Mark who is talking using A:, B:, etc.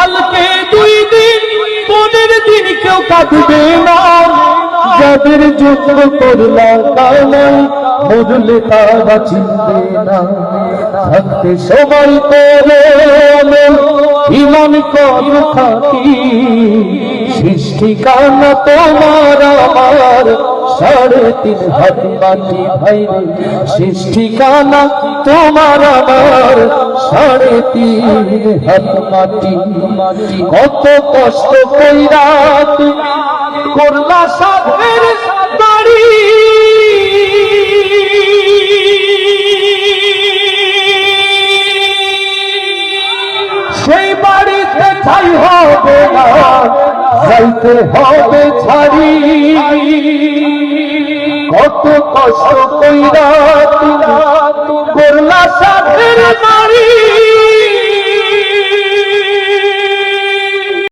A: কালকে 2 দিন, পরের দিন কেউ কাঁদবে না। যাদের যোগ্য করলা কামাই, মরলে তারা চিনবে না। থাকতে সময় করে ইমান কর খাকি, সৃষ্টিকানা তোমার আমার 3.5 হাত মাটি ভাইরে। সৃষ্টিকানা তোমার আমার 3.5 হাত মাটি। কত কষ্ট কইরা তুমি করলা সাধের বাড়ি, সেই বাড়িতে ঠাই হবে না, যাইতে হবে ছাড়ি। কত কষ্ট কইরা তুমি করলা সাধের বাড়ি।